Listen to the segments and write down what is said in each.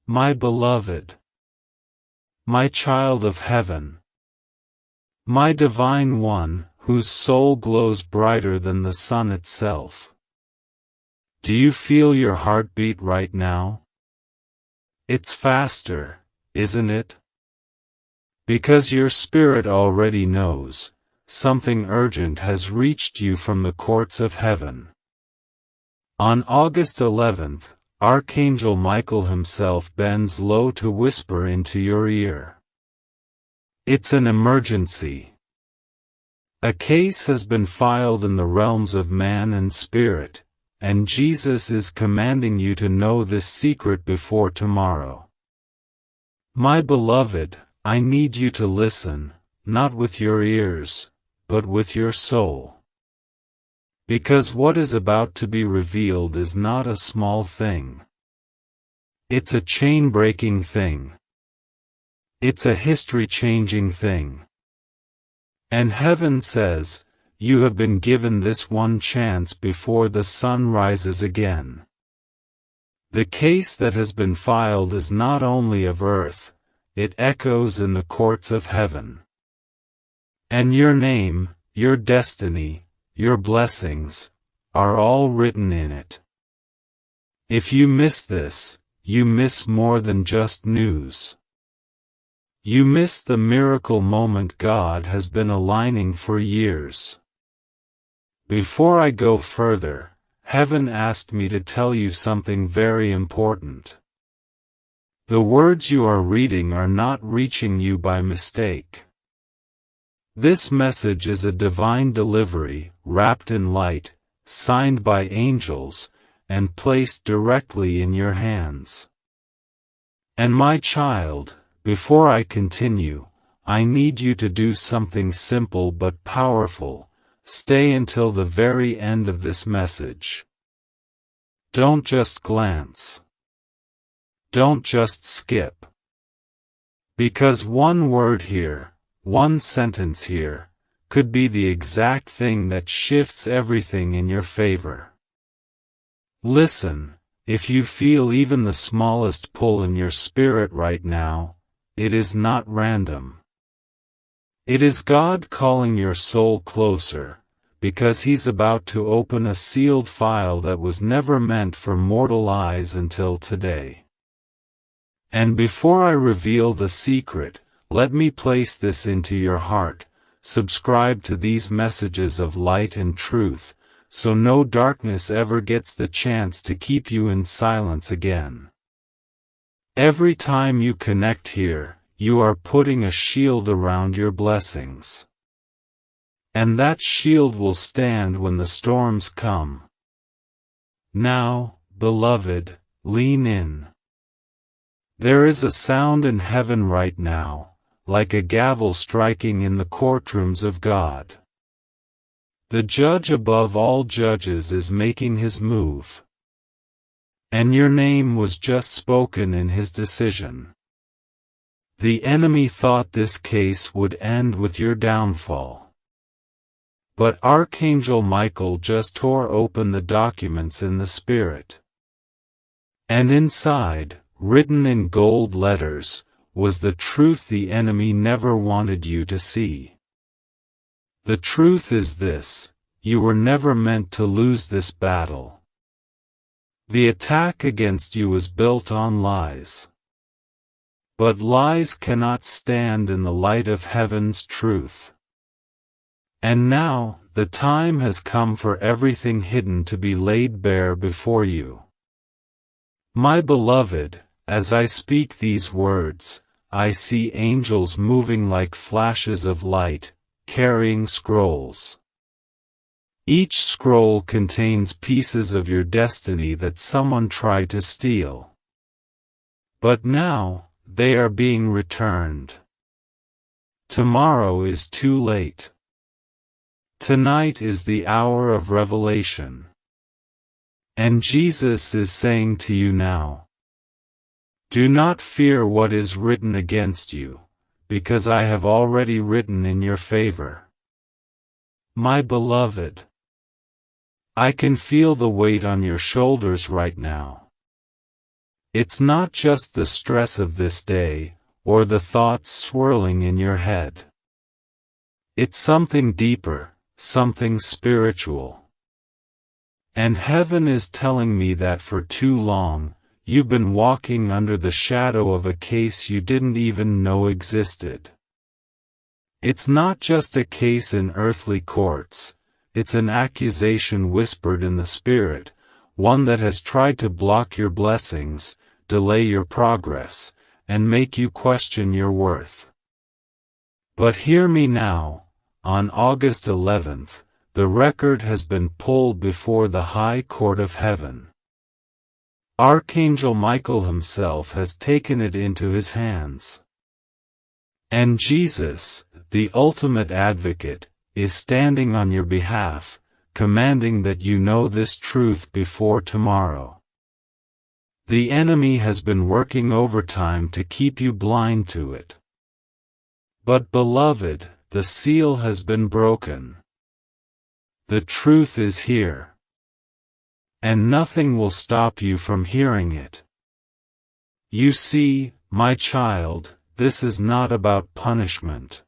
My beloved, my child of heaven, my divine one, whose soul glows brighter than the sun itself. Do you feel your heartbeat right now? It's faster, isn't it? Because your spirit already knows, something urgent has reached you from the courts of heaven. On August 11th, Archangel Michael himself bends low to whisper into your ear. It's an emergency. A case has been filed in the realms of man and spirit, and Jesus is commanding you to know this secret before tomorrow. My beloved, I need you to listen, not with your ears, but with your soul. Because what is about to be revealed is not a small thing. It's a chain-breaking thing. It's a history-changing thing. And heaven says, you have been given this one chance before the sun rises again. The case that has been filed is not only of earth, it echoes in the courts of heaven. And your name, your destiny, your blessings, are all written in it. If you miss this, you miss more than just news. You miss the miracle moment God has been aligning for years. Before I go further, heaven asked me to tell you something very important. The words you are reading are not reaching you by mistake. This message is a divine delivery, wrapped in light, signed by angels, and placed directly in your hands. And my child, before I continue, I need you to do something simple but powerful. Stay until the very end of this message. Don't just glance. Don't just skip. Because one word here, one sentence here, could be the exact thing that shifts everything in your favor. Listen, if you feel even the smallest pull in your spirit right now, it is not random. It is God calling your soul closer, because He's about to open a sealed file that was never meant for mortal eyes until today. And before I reveal the secret, let me place this into your heart. Subscribe to these messages of light and truth, so no darkness ever gets the chance to keep you in silence again. Every time you connect here, you are putting a shield around your blessings. And that shield will stand when the storms come. Now, beloved, lean in. There is a sound in heaven right now, like a gavel striking in the courtrooms of God. The judge above all judges is making his move. And your name was just spoken in his decision. The enemy thought this case would end with your downfall. But Archangel Michael just tore open the documents in the spirit. And inside, written in gold letters, was the truth the enemy never wanted you to see. The truth is this: you were never meant to lose this battle. The attack against you was built on lies. But lies cannot stand in the light of heaven's truth. And now, the time has come for everything hidden to be laid bare before you. My beloved, as I speak these words, I see angels moving like flashes of light, carrying scrolls. Each scroll contains pieces of your destiny that someone tried to steal. But now, they are being returned. Tomorrow is too late. Tonight is the hour of revelation. And Jesus is saying to you now, do not fear what is written against you, because I have already written in your favor. My beloved, I can feel the weight on your shoulders right now. It's not just the stress of this day, or the thoughts swirling in your head. It's something deeper, something spiritual. And heaven is telling me that for too long, you've been walking under the shadow of a case you didn't even know existed. It's not just a case in earthly courts, it's an accusation whispered in the spirit, one that has tried to block your blessings, delay your progress, and make you question your worth. But hear me now, on August 11th, the record has been pulled before the high court of heaven. Archangel Michael himself has taken it into his hands. And Jesus, the ultimate advocate, is standing on your behalf, commanding that you know this truth before tomorrow. The enemy has been working overtime to keep you blind to it. But beloved, the seal has been broken. The truth is here. And nothing will stop you from hearing it. You see, my child, this is not about punishment.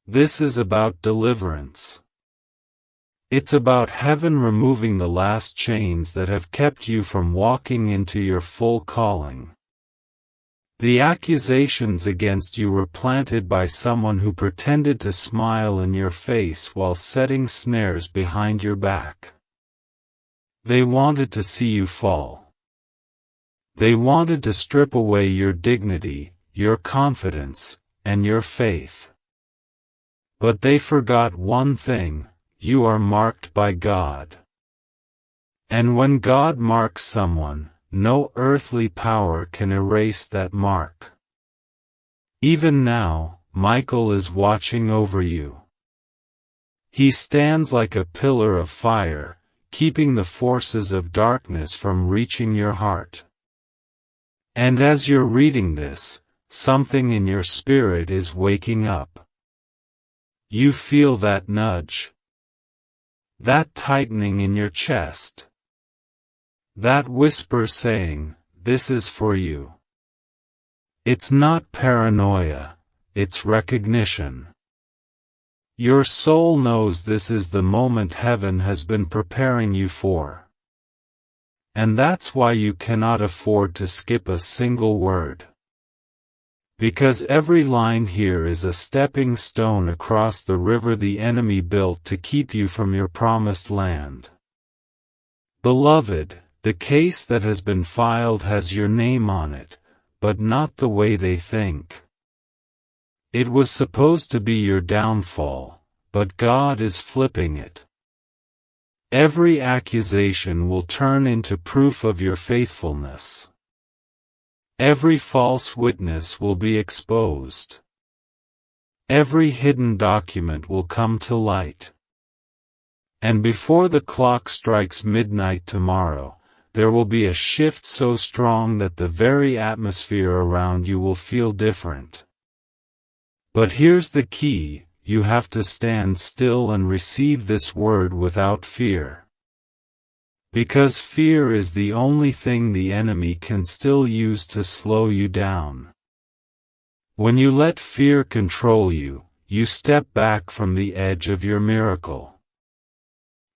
This is about deliverance. It's about heaven removing the last chains that have kept you from walking into your full calling. The accusations against you were planted by someone who pretended to smile in your face while setting snares behind your back. They wanted to see you fall. They wanted to strip away your dignity, your confidence, and your faith. But they forgot one thing: you are marked by God. And when God marks someone, no earthly power can erase that mark. Even now, Michael is watching over you. He stands like a pillar of fire, keeping the forces of darkness from reaching your heart. And as you're reading this, something in your spirit is waking up. You feel that nudge. That tightening in your chest. That whisper saying, "This is for you." It's not paranoia, it's recognition. Your soul knows this is the moment heaven has been preparing you for. And that's why you cannot afford to skip a single word. Because every line here is a stepping stone across the river the enemy built to keep you from your promised land. Beloved, the case that has been filed has your name on it, but not the way they think. It was supposed to be your downfall, but God is flipping it. Every accusation will turn into proof of your faithfulness. Every false witness will be exposed. Every hidden document will come to light. And before the clock strikes midnight tomorrow, there will be a shift so strong that the very atmosphere around you will feel different. But here's the key: you have to stand still and receive this word without fear. Because fear is the only thing the enemy can still use to slow you down. When you let fear control you, you step back from the edge of your miracle.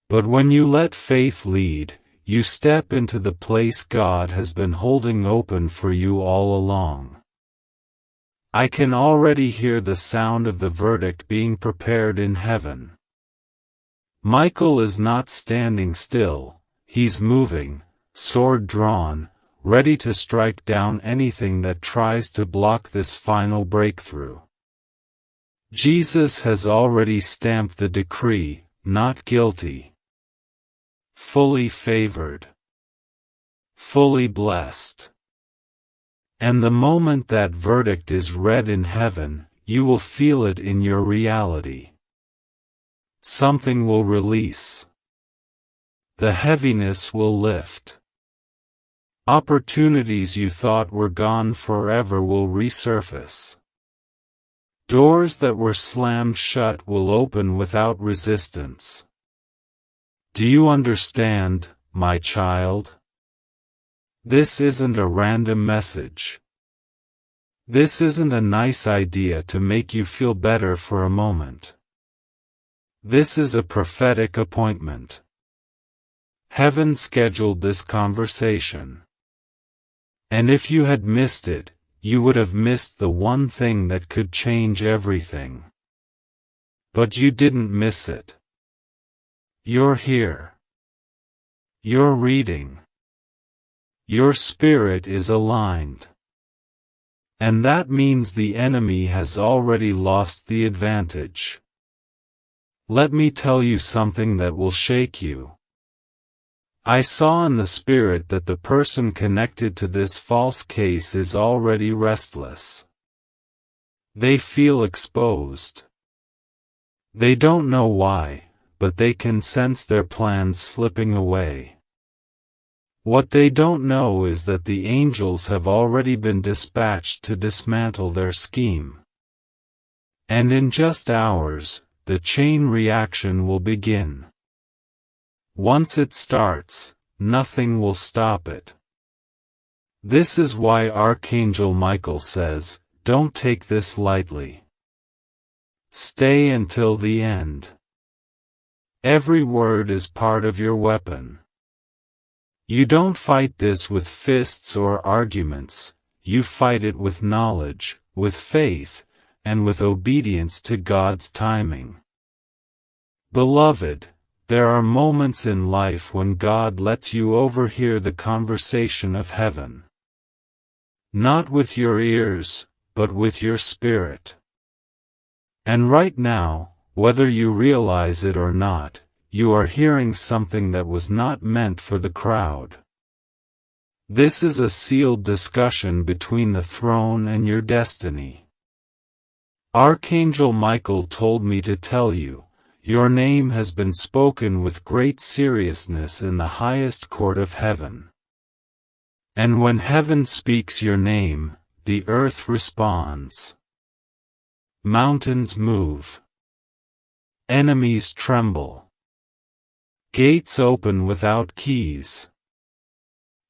But when you let faith lead, you step into the place God has been holding open for you all along. I can already hear the sound of the verdict being prepared in heaven. Michael is not standing still. He's moving, sword drawn, ready to strike down anything that tries to block this final breakthrough. Jesus has already stamped the decree: not guilty. Fully favored. Fully blessed. And the moment that verdict is read in heaven, you will feel it in your reality. Something will release. The heaviness will lift. Opportunities you thought were gone forever will resurface. Doors that were slammed shut will open without resistance. Do you understand, my child? This isn't a random message. This isn't a nice idea to make you feel better for a moment. This is a prophetic appointment. Heaven scheduled this conversation. And if you had missed it, you would have missed the one thing that could change everything. But you didn't miss it. You're here. You're reading. Your spirit is aligned. And that means the enemy has already lost the advantage. Let me tell you something that will shake you. I saw in the spirit that the person connected to this false case is already restless. They feel exposed. They don't know why, but they can sense their plans slipping away. What they don't know is that the angels have already been dispatched to dismantle their scheme. And in just hours, the chain reaction will begin. Once it starts, nothing will stop it. This is why Archangel Michael says, don't take this lightly. Stay until the end. Every word is part of your weapon. You don't fight this with fists or arguments, you fight it with knowledge, with faith, and with obedience to God's timing. Beloved, there are moments in life when God lets you overhear the conversation of heaven. Not with your ears, but with your spirit. And right now, whether you realize it or not, you are hearing something that was not meant for the crowd. This is a sealed discussion between the throne and your destiny. Archangel Michael told me to tell you, your name has been spoken with great seriousness in the highest court of heaven. And when heaven speaks your name, the earth responds. Mountains move. Enemies tremble. Gates open without keys.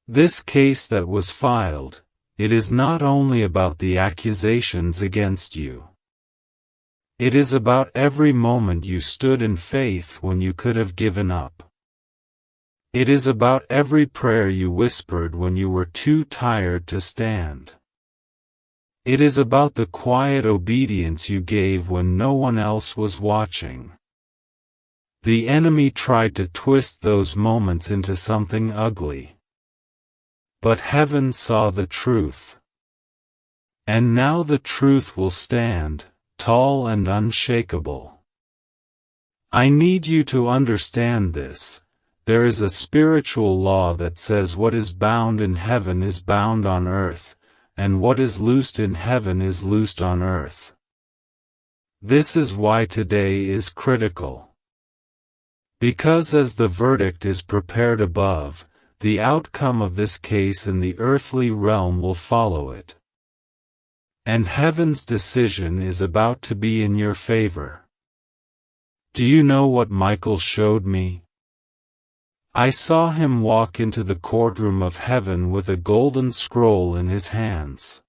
This case that was filed, it is not only about the accusations against you. It is about every moment you stood in faith when you could have given up. It is about every prayer you whispered when you were too tired to stand. It is about the quiet obedience you gave when no one else was watching. The enemy tried to twist those moments into something ugly. But heaven saw the truth. And now the truth will stand, tall and unshakable. I need you to understand this. There is a spiritual law that says what is bound in heaven is bound on earth, and what is loosed in heaven is loosed on earth. This is why today is critical. Because as the verdict is prepared above, the outcome of this case in the earthly realm will follow it. And heaven's decision is about to be in your favor. Do you know what Michael showed me? I saw him walk into the courtroom of heaven with a golden scroll in his hands.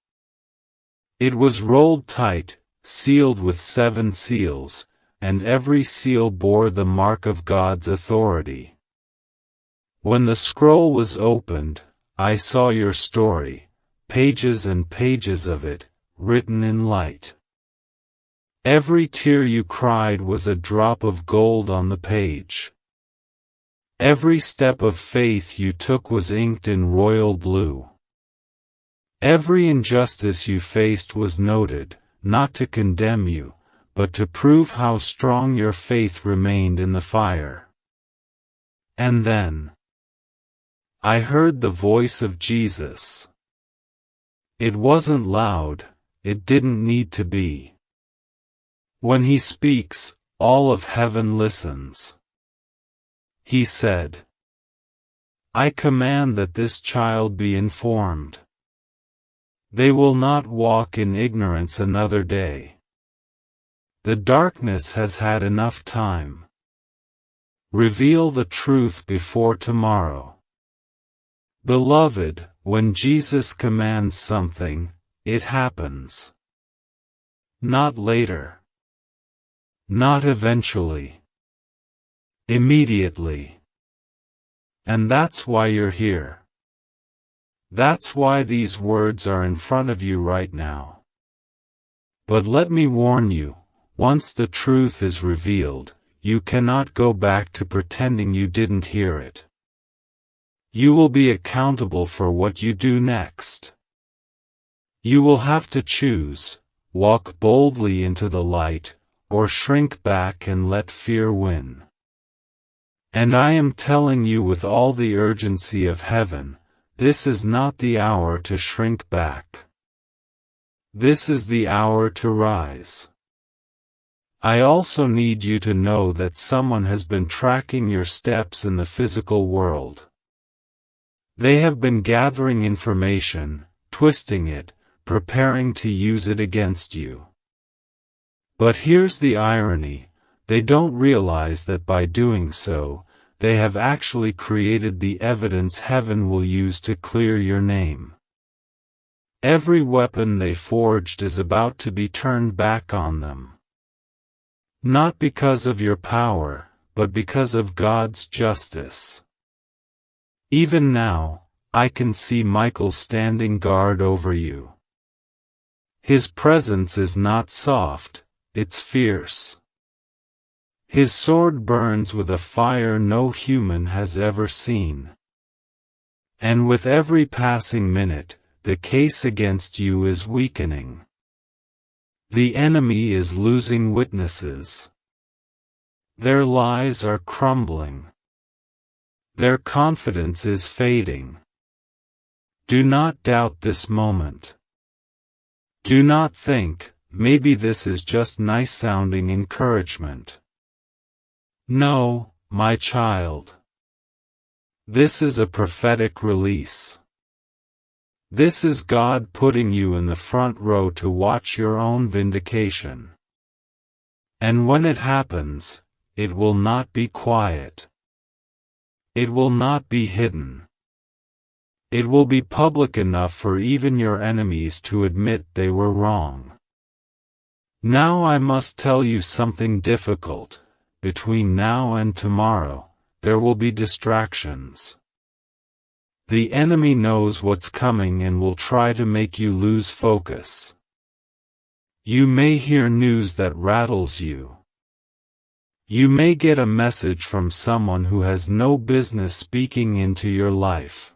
It was rolled tight, sealed with 7 seals, and every seal bore the mark of God's authority. When the scroll was opened, I saw your story, pages and pages of it, written in light. Every tear you cried was a drop of gold on the page. Every step of faith you took was inked in royal blue. Every injustice you faced was noted, not to condemn you, but to prove how strong your faith remained in the fire. And then I heard the voice of Jesus. It wasn't loud, it didn't need to be. When he speaks, all of heaven listens. He said, I command that this child be informed. They will not walk in ignorance another day. The darkness has had enough time. Reveal the truth before tomorrow. Beloved, When Jesus commands something, it happens. Not later. Not eventually. Immediately. And that's why you're here. That's why these words are in front of you right now. But let me warn you, once the truth is revealed, you cannot go back to pretending you didn't hear it. You will be accountable for what you do next. You will have to choose, walk boldly into the light, or shrink back and let fear win. And I am telling you with all the urgency of heaven, this is not the hour to shrink back. This is the hour to rise. I also need you to know that someone has been tracking your steps in the physical world. They have been gathering information, twisting it, preparing to use it against you. But here's the irony, they don't realize that by doing so, they have actually created the evidence heaven will use to clear your name. Every weapon they forged is about to be turned back on them. Not because of your power, but because of God's justice. Even now, I can see Michael standing guard over you. His presence is not soft, it's fierce. His sword burns with a fire no human has ever seen. And with every passing minute, the case against you is weakening. The enemy is losing witnesses. Their lies are crumbling. Their confidence is fading. Do not doubt this moment. Do not think, maybe this is just nice-sounding encouragement. No, my child. This is a prophetic release. This is God putting you in the front row to watch your own vindication. And when it happens, it will not be quiet. It will not be hidden. It will be public enough for even your enemies to admit they were wrong. Now I must tell you something difficult. Between now and tomorrow, there will be distractions. The enemy knows what's coming and will try to make you lose focus. You may hear news that rattles you. You may get a message from someone who has no business speaking into your life.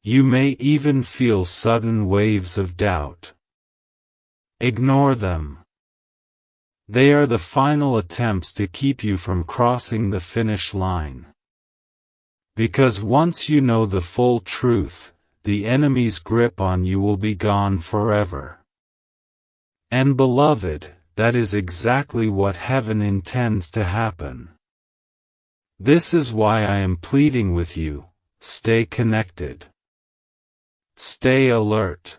You may even feel sudden waves of doubt. Ignore them. They are the final attempts to keep you from crossing the finish line. Because once you know the full truth, the enemy's grip on you will be gone forever. And beloved, that is exactly what heaven intends to happen. This is why I am pleading with you, stay connected. Stay alert.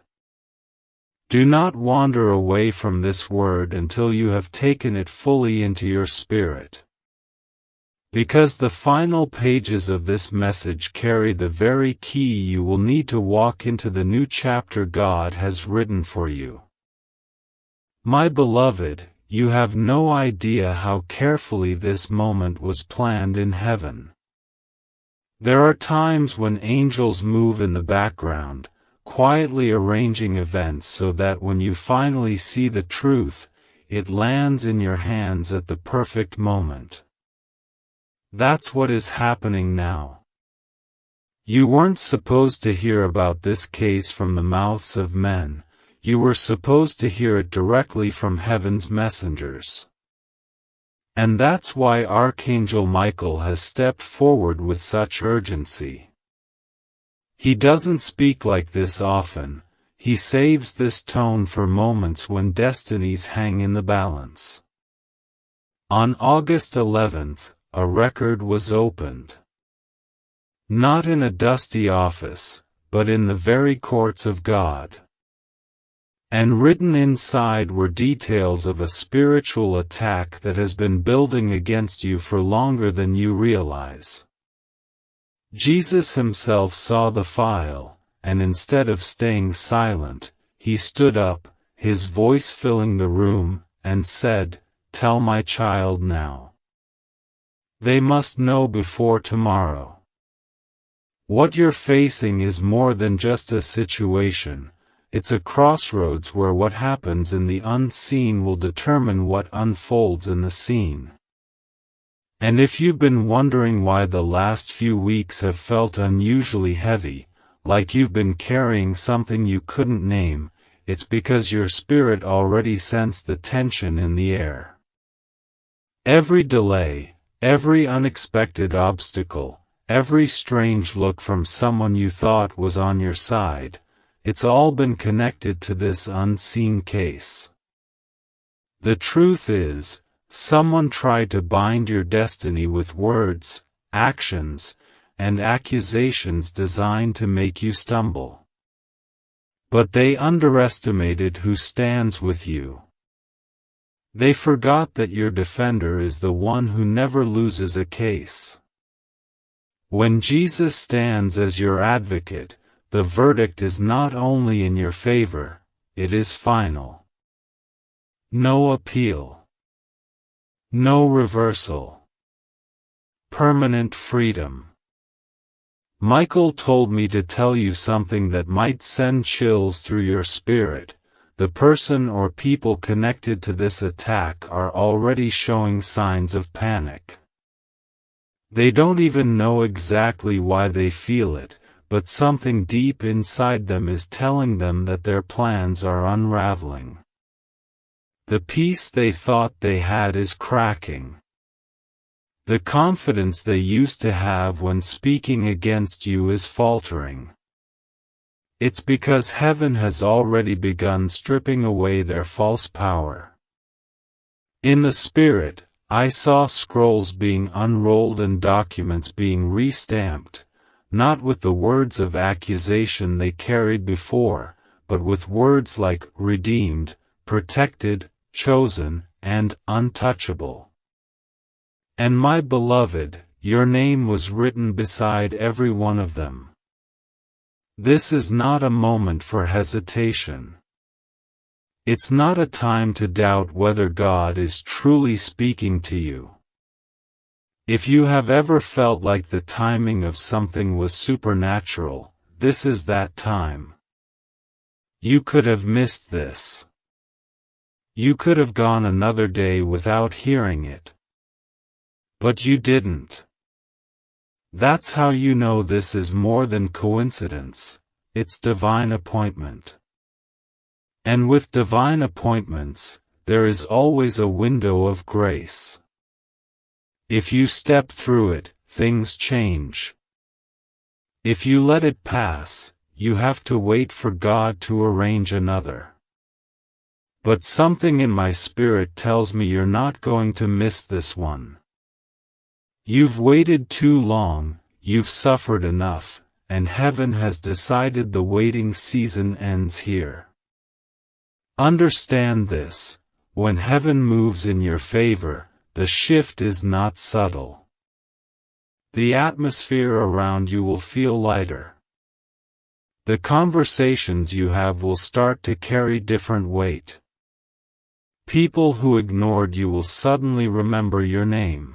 Do not wander away from this word until you have taken it fully into your spirit. Because the final pages of this message carry the very key you will need to walk into the new chapter God has written for you. My beloved, you have no idea how carefully this moment was planned in heaven. There are times when angels move in the background, quietly arranging events so that when you finally see the truth, it lands in your hands at the perfect moment. That's what is happening now. You weren't supposed to hear about this case from the mouths of men, you were supposed to hear it directly from heaven's messengers. And that's why Archangel Michael has stepped forward with such urgency. He doesn't speak like this often, he saves this tone for moments when destinies hang in the balance. On August 11th, a record was opened. Not in a dusty office, but in the very courts of God. And written inside were details of a spiritual attack that has been building against you for longer than you realize. Jesus himself saw the file, and instead of staying silent, he stood up, his voice filling the room, and said, "Tell my child now. They must know before tomorrow. What you're facing is more than just a situation, it's a crossroads where what happens in the unseen will determine what unfolds in the seen. And if you've been wondering why the last few weeks have felt unusually heavy, like you've been carrying something you couldn't name, it's because your spirit already sensed the tension in the air. Every delay, every unexpected obstacle, every strange look from someone you thought was on your side, it's all been connected to this unseen case. The truth is, someone tried to bind your destiny with words, actions, and accusations designed to make you stumble. But they underestimated who stands with you. They forgot that your defender is the one who never loses a case. When Jesus stands as your advocate, the verdict is not only in your favor, it is final. No appeal. No reversal. Permanent freedom. Michael told me to tell you something that might send chills through your spirit. The person or people connected to this attack are already showing signs of panic. They don't even know exactly why they feel it, but something deep inside them is telling them that their plans are unraveling. The peace they thought they had is cracking. The confidence they used to have when speaking against you is faltering. It's because heaven has already begun stripping away their false power. In the spirit, I saw scrolls being unrolled and documents being re-stamped, not with the words of accusation they carried before, but with words like redeemed, protected, chosen, and untouchable. And my beloved, your name was written beside every one of them. This is not a moment for hesitation. It's not a time to doubt whether God is truly speaking to you. If you have ever felt like the timing of something was supernatural, this is that time. You could have missed this. You could have gone another day without hearing it. But you didn't. That's how you know this is more than coincidence, it's divine appointment. And with divine appointments, there is always a window of grace. If you step through it, things change. If you let it pass, you have to wait for God to arrange another. But something in my spirit tells me you're not going to miss this one. You've waited too long, you've suffered enough, and heaven has decided the waiting season ends here. Understand this, when heaven moves in your favor, the shift is not subtle. The atmosphere around you will feel lighter. The conversations you have will start to carry different weight. People who ignored you will suddenly remember your name.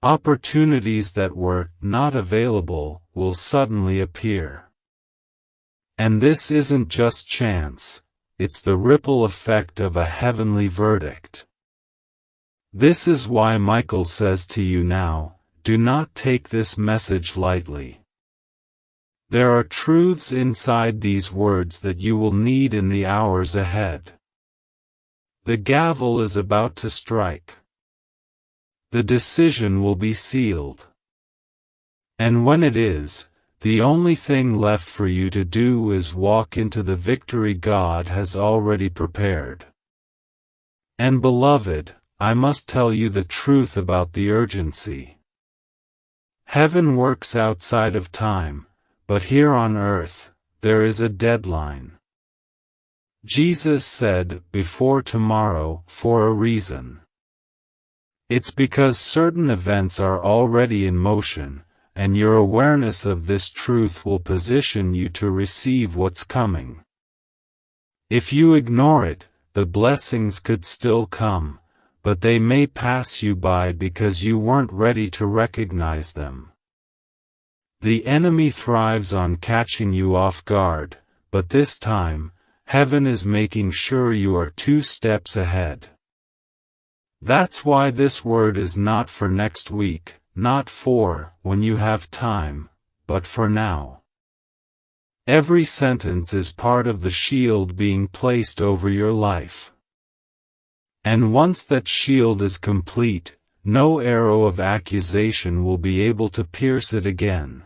Opportunities that were not available will suddenly appear. And this isn't just chance, it's the ripple effect of a heavenly verdict. This is why Michael says to you now, do not take this message lightly. There are truths inside these words that you will need in the hours ahead. The gavel is about to strike. The decision will be sealed. And when it is, the only thing left for you to do is walk into the victory God has already prepared. And beloved, I must tell you the truth about the urgency. Heaven works outside of time, but here on earth, there is a deadline. Jesus said, before tomorrow, for a reason. It's because certain events are already in motion, and your awareness of this truth will position you to receive what's coming. If you ignore it, the blessings could still come, but they may pass you by because you weren't ready to recognize them. The enemy thrives on catching you off guard, but this time, heaven is making sure you are 2 steps ahead. That's why this word is not for next week, not for when you have time, but for now. Every sentence is part of the shield being placed over your life. And once that shield is complete, no arrow of accusation will be able to pierce it again.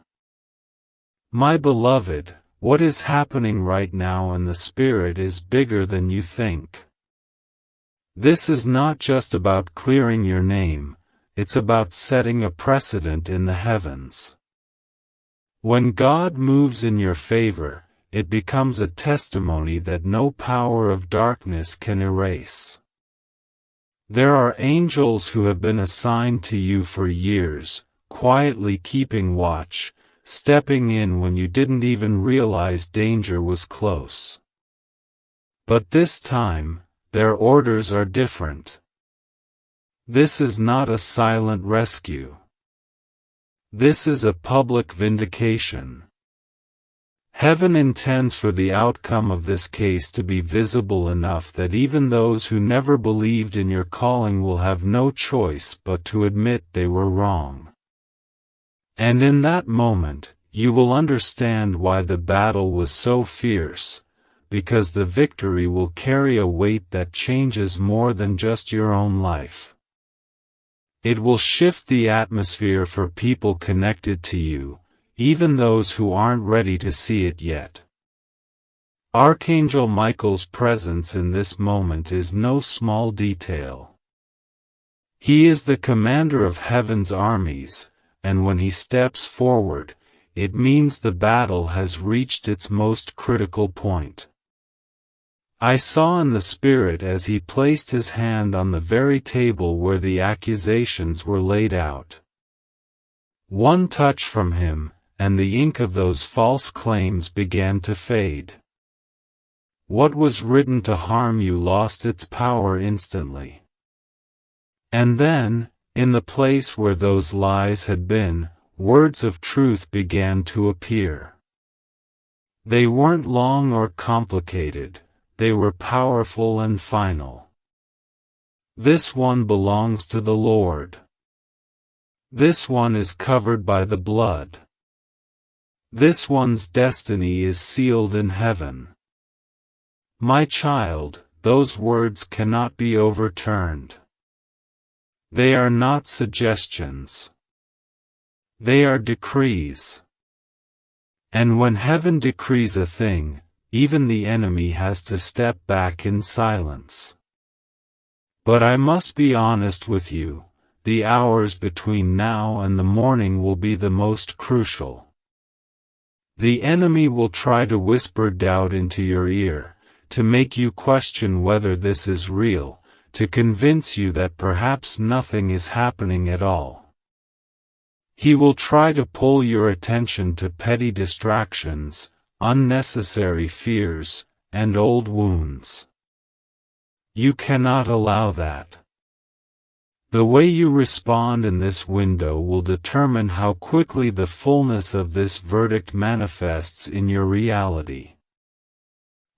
My beloved, what is happening right now in the Spirit is bigger than you think. This is not just about clearing your name, it's about setting a precedent in the heavens. When God moves in your favor, it becomes a testimony that no power of darkness can erase. There are angels who have been assigned to you for years, quietly keeping watch, stepping in when you didn't even realize danger was close. But this time, their orders are different. This is not a silent rescue. This is a public vindication. Heaven intends for the outcome of this case to be visible enough that even those who never believed in your calling will have no choice but to admit they were wrong. And in that moment, you will understand why the battle was so fierce, because the victory will carry a weight that changes more than just your own life. It will shift the atmosphere for people connected to you, even those who aren't ready to see it yet. Archangel Michael's presence in this moment is no small detail. He is the commander of heaven's armies, and when he steps forward, it means the battle has reached its most critical point. I saw in the Spirit as he placed his hand on the very table where the accusations were laid out. One touch from him, and the ink of those false claims began to fade. What was written to harm you lost its power instantly. And then, in the place where those lies had been, words of truth began to appear. They weren't long or complicated. They were powerful and final. This one belongs to the Lord. This one is covered by the blood. This one's destiny is sealed in heaven. My child, those words cannot be overturned. They are not suggestions. They are decrees. And when heaven decrees a thing, even the enemy has to step back in silence. But I must be honest with you, the hours between now and the morning will be the most crucial. The enemy will try to whisper doubt into your ear, to make you question whether this is real, to convince you that perhaps nothing is happening at all. He will try to pull your attention to petty distractions, unnecessary fears, and old wounds. You cannot allow that. The way you respond in this window will determine how quickly the fullness of this verdict manifests in your reality.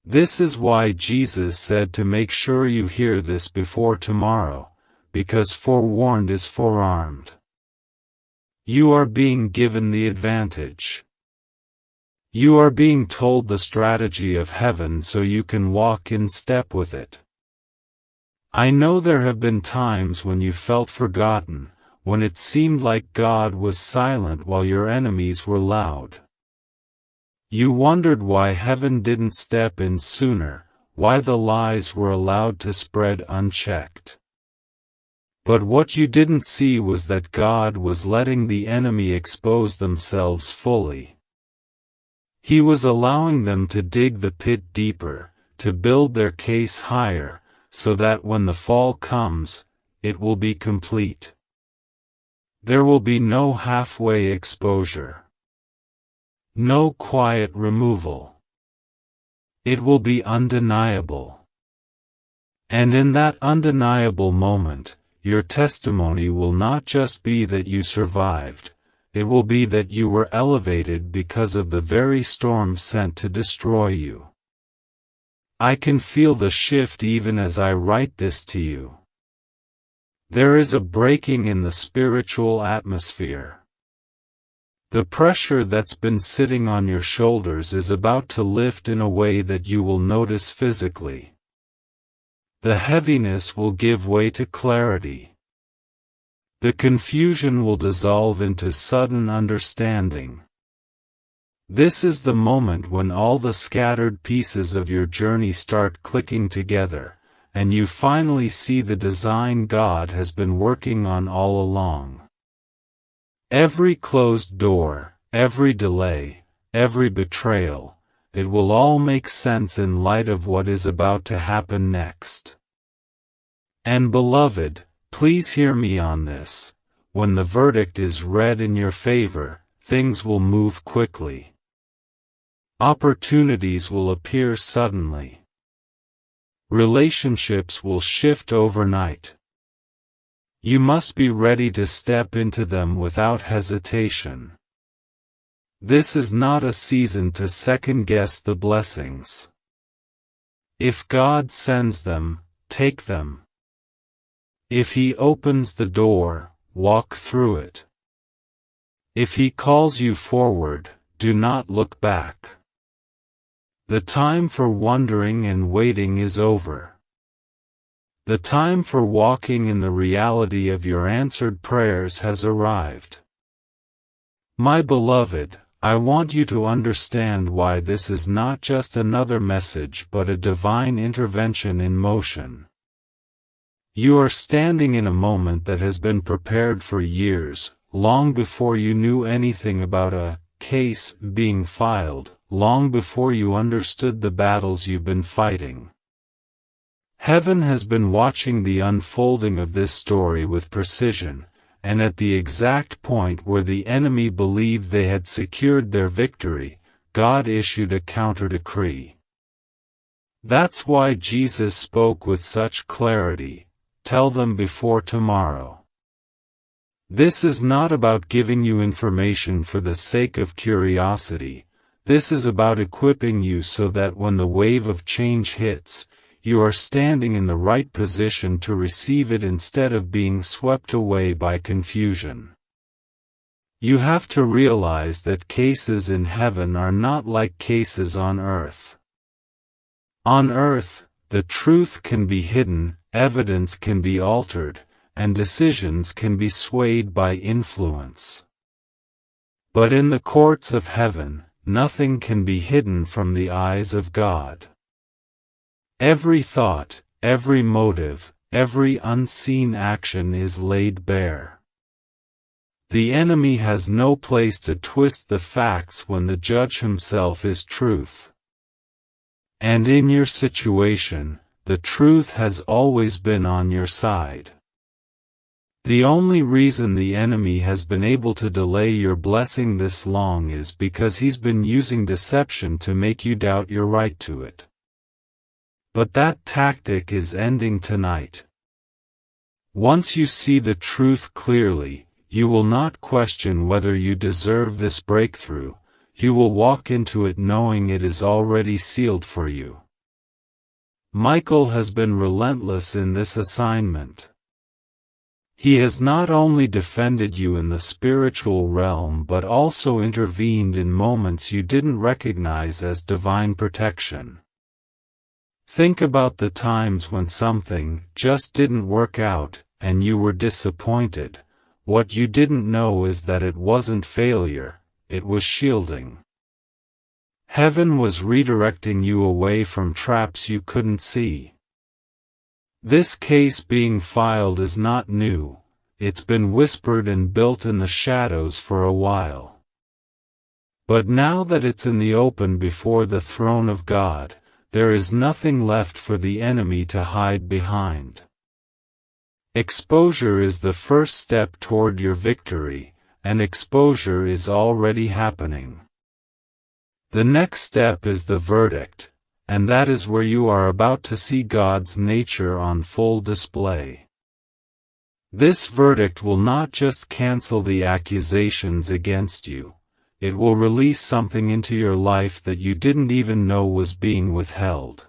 This is why Jesus said to make sure you hear this before tomorrow, because forewarned is forearmed. You are being given the advantage. You are being told the strategy of heaven so you can walk in step with it. I know there have been times when you felt forgotten, when it seemed like God was silent while your enemies were loud. You wondered why heaven didn't step in sooner, why the lies were allowed to spread unchecked. But what you didn't see was that God was letting the enemy expose themselves fully. He was allowing them to dig the pit deeper, to build their case higher, so that when the fall comes, it will be complete. There will be no halfway exposure. No quiet removal. It will be undeniable. And in that undeniable moment, your testimony will not just be that you survived, it will be that you were elevated because of the very storm sent to destroy you. I can feel the shift even as I write this to you. There is a breaking in the spiritual atmosphere. The pressure that's been sitting on your shoulders is about to lift in a way that you will notice physically. The heaviness will give way to clarity. The confusion will dissolve into sudden understanding. This is the moment when all the scattered pieces of your journey start clicking together, and you finally see the design God has been working on all along. Every closed door, every delay, every betrayal, it will all make sense in light of what is about to happen next. And beloved, please hear me on this. When the verdict is read in your favor, things will move quickly. Opportunities will appear suddenly. Relationships will shift overnight. You must be ready to step into them without hesitation. This is not a season to second-guess the blessings. If God sends them, take them. If He opens the door, walk through it. If He calls you forward, do not look back. The time for wondering and waiting is over. The time for walking in the reality of your answered prayers has arrived. My beloved, I want you to understand why this is not just another message but a divine intervention in motion. You are standing in a moment that has been prepared for years, long before you knew anything about a case being filed, long before you understood the battles you've been fighting. Heaven has been watching the unfolding of this story with precision, and at the exact point where the enemy believed they had secured their victory, God issued a counter-decree. That's why Jesus spoke with such clarity, "Tell them before tomorrow." This is not about giving you information for the sake of curiosity. This is about equipping you so that when the wave of change hits, you are standing in the right position to receive it instead of being swept away by confusion. You have to realize that cases in heaven are not like cases on earth. On earth, the truth can be hidden, evidence can be altered, and decisions can be swayed by influence. But in the courts of heaven, nothing can be hidden from the eyes of God. Every thought, every motive, every unseen action is laid bare. The enemy has no place to twist the facts when the judge himself is truth. And in your situation, the truth has always been on your side. The only reason the enemy has been able to delay your blessing this long is because he's been using deception to make you doubt your right to it. But that tactic is ending tonight. Once you see the truth clearly, you will not question whether you deserve this breakthrough. You will walk into it knowing it is already sealed for you. Michael has been relentless in this assignment. He has not only defended you in the spiritual realm but also intervened in moments you didn't recognize as divine protection. Think about the times when something just didn't work out, and you were disappointed. What you didn't know is that it wasn't failure, it was shielding. Heaven was redirecting you away from traps you couldn't see. This case being filed is not new, it's been whispered and built in the shadows for a while. But now that it's in the open before the throne of God, there is nothing left for the enemy to hide behind. Exposure is the first step toward your victory, and exposure is already happening. The next step is the verdict, and that is where you are about to see God's nature on full display. This verdict will not just cancel the accusations against you, it will release something into your life that you didn't even know was being withheld.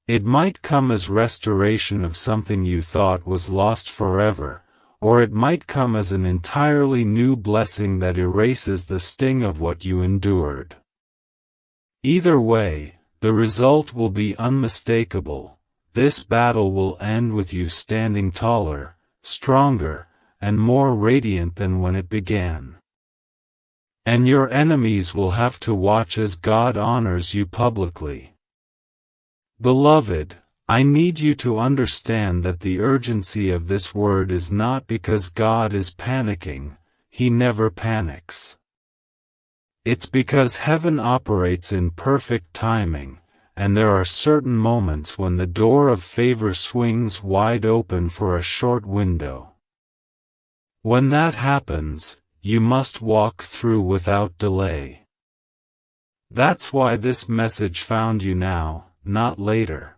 It might come as restoration of something you thought was lost forever, or it might come as an entirely new blessing that erases the sting of what you endured. Either way, the result will be unmistakable. This battle will end with you standing taller, stronger, and more radiant than when it began. And your enemies will have to watch as God honors you publicly. Beloved, I need you to understand that the urgency of this word is not because God is panicking. He never panics. It's because heaven operates in perfect timing, and there are certain moments when the door of favor swings wide open for a short window. When that happens, you must walk through without delay. That's why this message found you now, not later.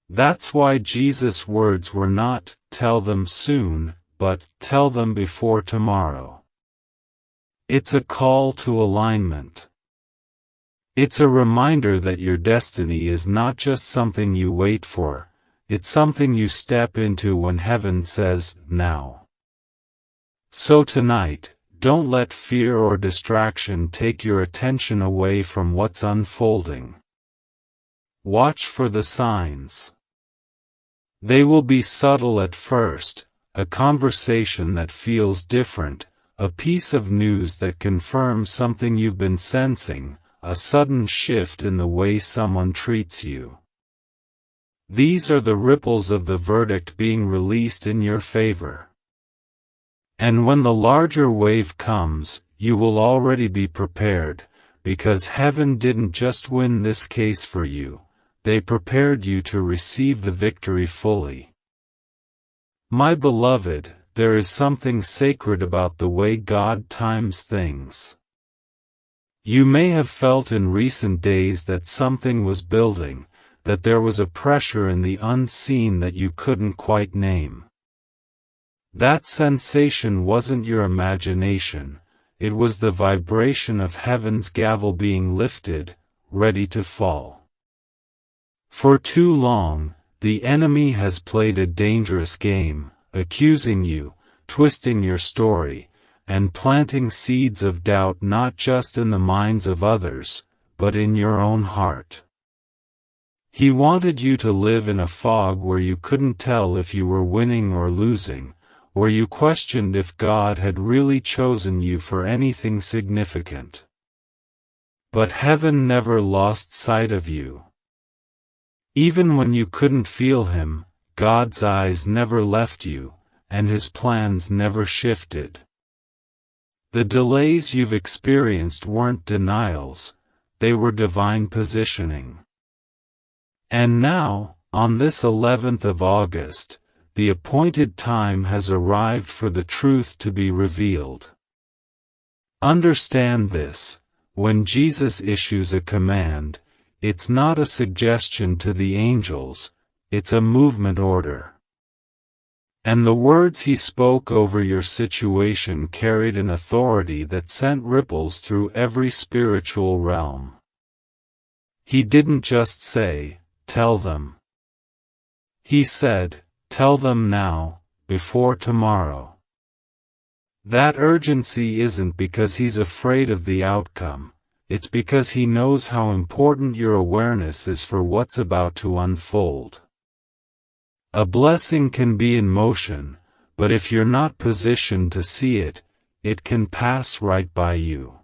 That's why Jesus' words were not, "Tell them soon," but, "Tell them before tomorrow." It's a call to alignment. It's a reminder that your destiny is not just something you wait for, it's something you step into when heaven says, "Now." So tonight, don't let fear or distraction take your attention away from what's unfolding. Watch for the signs. They will be subtle at first, a conversation that feels different, a piece of news that confirms something you've been sensing, a sudden shift in the way someone treats you. These are the ripples of the verdict being released in your favor. And when the larger wave comes, you will already be prepared, because heaven didn't just win this case for you, they prepared you to receive the victory fully. My beloved, there is something sacred about the way God times things. You may have felt in recent days that something was building, that there was a pressure in the unseen that you couldn't quite name. That sensation wasn't your imagination, it was the vibration of heaven's gavel being lifted, ready to fall. For too long, the enemy has played a dangerous game, accusing you, twisting your story, and planting seeds of doubt not just in the minds of others, but in your own heart. He wanted you to live in a fog where you couldn't tell if you were winning or losing, where you questioned if God had really chosen you for anything significant. But heaven never lost sight of you. Even when you couldn't feel Him, God's eyes never left you, and His plans never shifted. The delays you've experienced weren't denials, they were divine positioning. And now, on this 11th of August, the appointed time has arrived for the truth to be revealed. Understand this, when Jesus issues a command, it's not a suggestion to the angels, it's a movement order. And the words He spoke over your situation carried an authority that sent ripples through every spiritual realm. He didn't just say, "Tell them." He said, "Tell them now, before tomorrow." That urgency isn't because He's afraid of the outcome, it's because He knows how important your awareness is for what's about to unfold. A blessing can be in motion, but if you're not positioned to see it, it can pass right by you.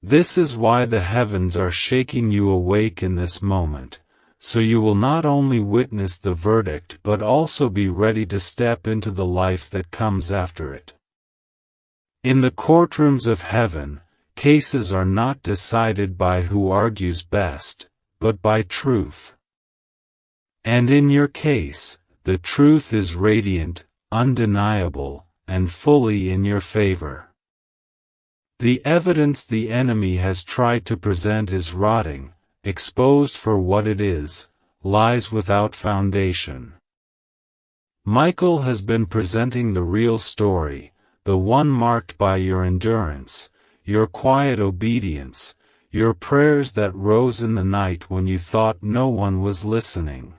This is why the heavens are shaking you awake in this moment, so you will not only witness the verdict but also be ready to step into the life that comes after it. In the courtrooms of heaven, cases are not decided by who argues best, but by truth. And in your case, the truth is radiant, undeniable, and fully in your favor. The evidence the enemy has tried to present is rotting, exposed for what it is, lies without foundation. Michael has been presenting the real story, the one marked by your endurance, your quiet obedience, your prayers that rose in the night when you thought no one was listening.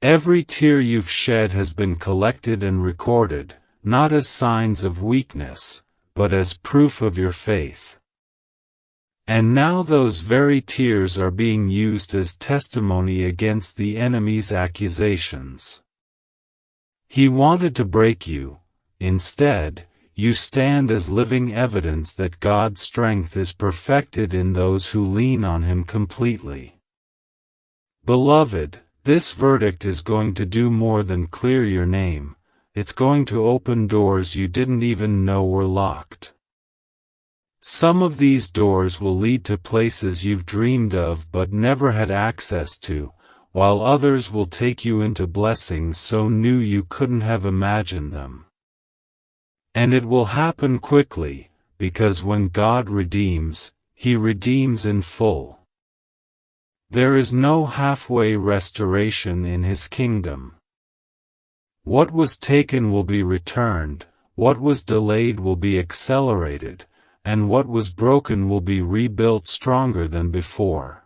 Every tear you've shed has been collected and recorded, not as signs of weakness, but as proof of your faith. And now those very tears are being used as testimony against the enemy's accusations. He wanted to break you. Instead, you stand as living evidence that God's strength is perfected in those who lean on Him completely. Beloved, this verdict is going to do more than clear your name. It's going to open doors you didn't even know were locked. Some of these doors will lead to places you've dreamed of but never had access to, while others will take you into blessings so new you couldn't have imagined them. And it will happen quickly, because when God redeems, He redeems in full. There is no halfway restoration in His kingdom. What was taken will be returned, what was delayed will be accelerated, and what was broken will be rebuilt stronger than before.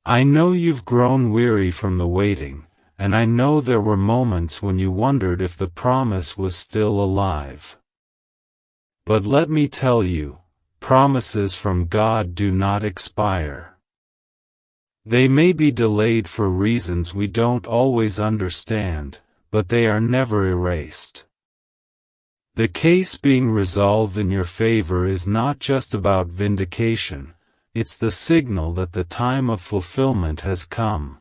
I know you've grown weary from the waiting, and I know there were moments when you wondered if the promise was still alive. But let me tell you, promises from God do not expire. They may be delayed for reasons we don't always understand, but they are never erased. The case being resolved in your favor is not just about vindication. It's the signal that the time of fulfillment has come.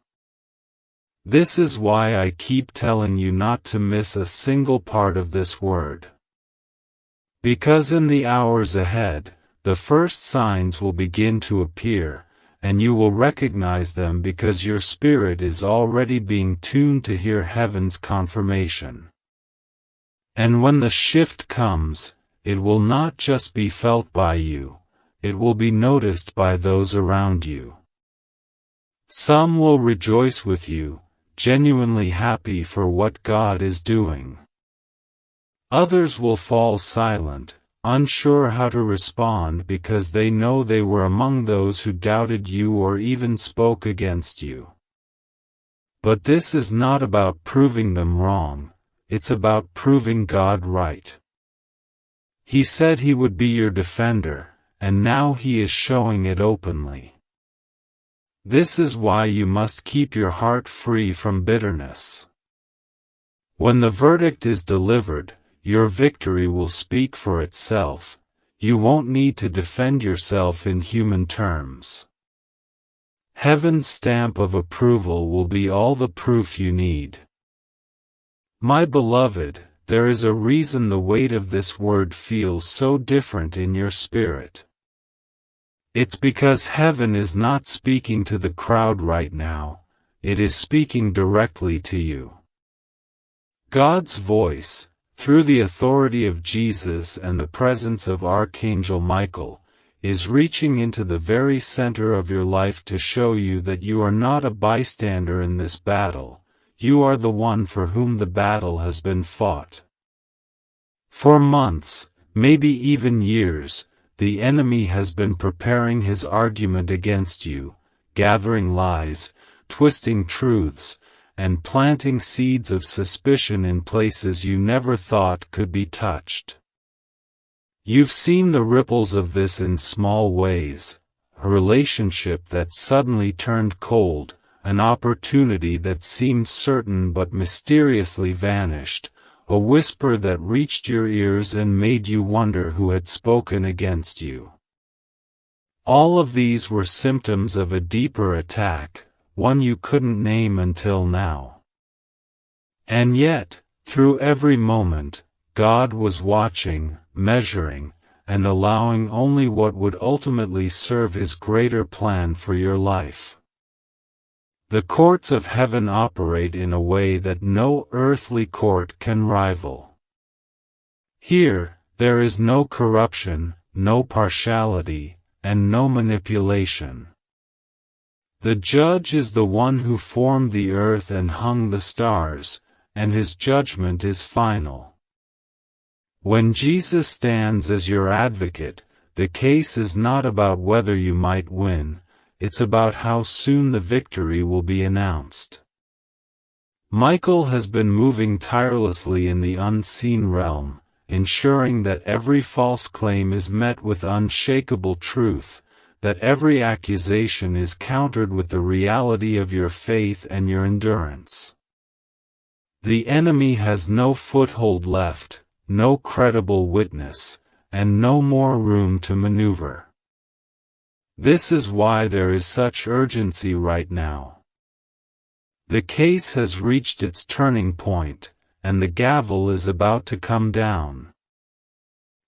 This is why I keep telling you not to miss a single part of this word. Because in the hours ahead, the first signs will begin to appear, and you will recognize them because your spirit is already being tuned to hear heaven's confirmation. And when the shift comes, it will not just be felt by you. It will be noticed by those around you. Some will rejoice with you, genuinely happy for what God is doing. Others will fall silent, unsure how to respond because they know they were among those who doubted you or even spoke against you. But this is not about proving them wrong, it's about proving God right. He said He would be your defender, and now He is showing it openly. This is why you must keep your heart free from bitterness. When the verdict is delivered, your victory will speak for itself. You won't need to defend yourself in human terms. Heaven's stamp of approval will be all the proof you need. My beloved, there is a reason the weight of this word feels so different in your spirit. It's because heaven is not speaking to the crowd right now, it is speaking directly to you. God's voice, through the authority of Jesus and the presence of Archangel Michael, is reaching into the very center of your life to show you that you are not a bystander in this battle, you are the one for whom the battle has been fought. For months, maybe even years, the enemy has been preparing his argument against you, gathering lies, twisting truths, and planting seeds of suspicion in places you never thought could be touched. You've seen the ripples of this in small ways, a relationship that suddenly turned cold, an opportunity that seemed certain but mysteriously vanished, a whisper that reached your ears and made you wonder who had spoken against you. All of these were symptoms of a deeper attack, one you couldn't name until now. And yet, through every moment, God was watching, measuring, and allowing only what would ultimately serve His greater plan for your life. The courts of heaven operate in a way that no earthly court can rival. Here, there is no corruption, no partiality, and no manipulation. The judge is the one who formed the earth and hung the stars, and his judgment is final. When Jesus stands as your advocate, the case is not about whether you might win, it's about how soon the victory will be announced. Michael has been moving tirelessly in the unseen realm, ensuring that every false claim is met with unshakable truth, that every accusation is countered with the reality of your faith and your endurance. The enemy has no foothold left, no credible witness, and no more room to maneuver. This is why there is such urgency right now. The case has reached its turning point, and the gavel is about to come down.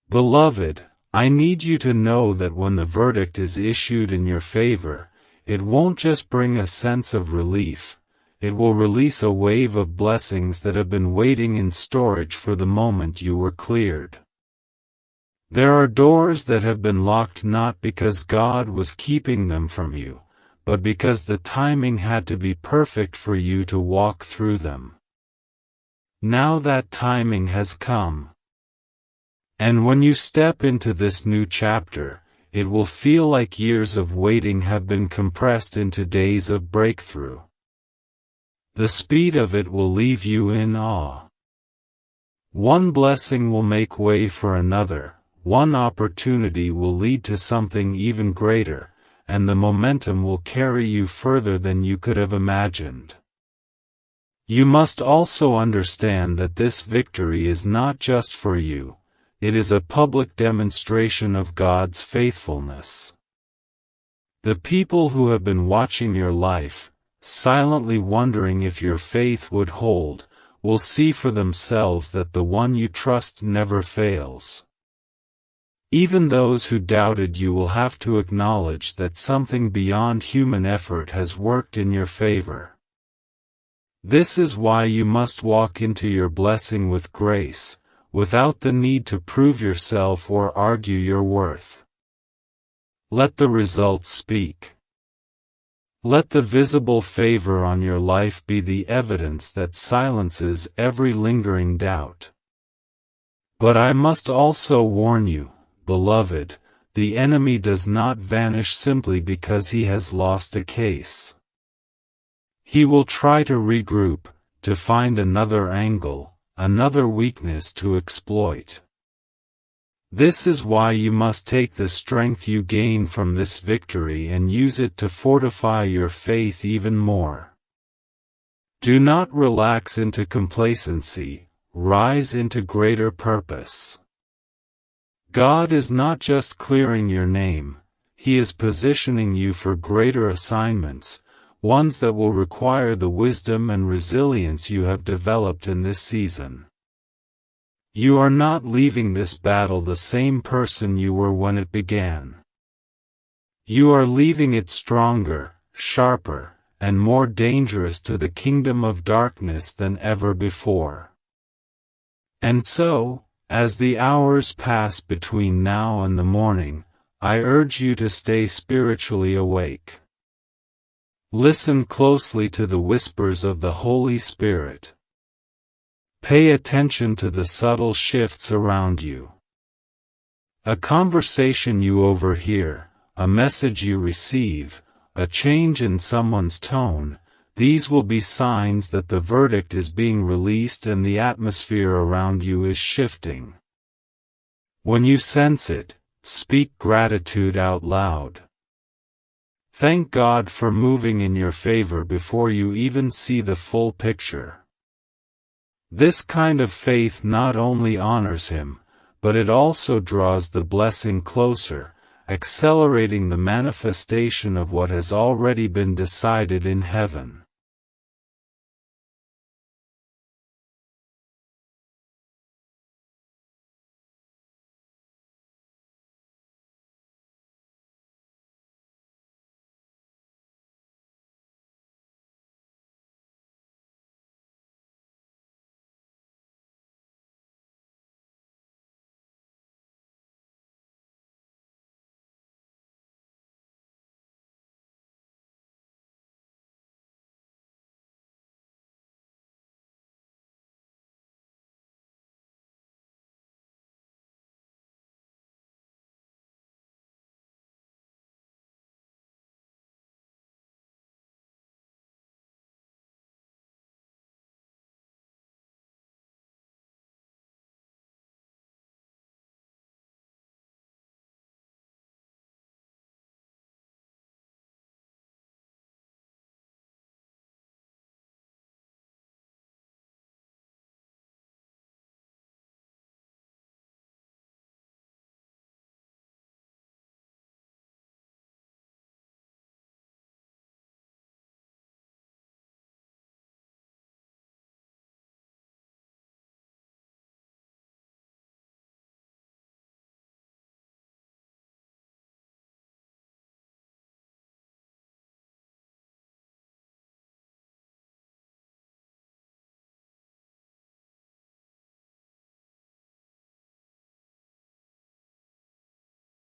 Beloved, I need you to know that when the verdict is issued in your favor, it won't just bring a sense of relief, it will release a wave of blessings that have been waiting in storage for the moment you were cleared. There are doors that have been locked not because God was keeping them from you, but because the timing had to be perfect for you to walk through them. Now that timing has come. And when you step into this new chapter, it will feel like years of waiting have been compressed into days of breakthrough. The speed of it will leave you in awe. One blessing will make way for another. One opportunity will lead to something even greater, and the momentum will carry you further than you could have imagined. You must also understand that this victory is not just for you, it is a public demonstration of God's faithfulness. The people who have been watching your life, silently wondering if your faith would hold, will see for themselves that the one you trust never fails. Even those who doubted you will have to acknowledge that something beyond human effort has worked in your favor. This is why you must walk into your blessing with grace, without the need to prove yourself or argue your worth. Let the results speak. Let the visible favor on your life be the evidence that silences every lingering doubt. But I must also warn you, beloved, the enemy does not vanish simply because he has lost a case. He will try to regroup, to find another angle, another weakness to exploit. This is why you must take the strength you gain from this victory and use it to fortify your faith even more. Do not relax into complacency, rise into greater purpose. God is not just clearing your name, He is positioning you for greater assignments, ones that will require the wisdom and resilience you have developed in this season. You are not leaving this battle the same person you were when it began. You are leaving it stronger, sharper, and more dangerous to the kingdom of darkness than ever before. And so, as the hours pass between now and the morning, I urge you to stay spiritually awake. Listen closely to the whispers of the Holy Spirit. Pay attention to the subtle shifts around you. A conversation you overhear, a message you receive, a change in someone's tone, these will be signs that the verdict is being released and the atmosphere around you is shifting. When you sense it, speak gratitude out loud. Thank God for moving in your favor before you even see the full picture. This kind of faith not only honors Him, but it also draws the blessing closer, accelerating the manifestation of what has already been decided in heaven.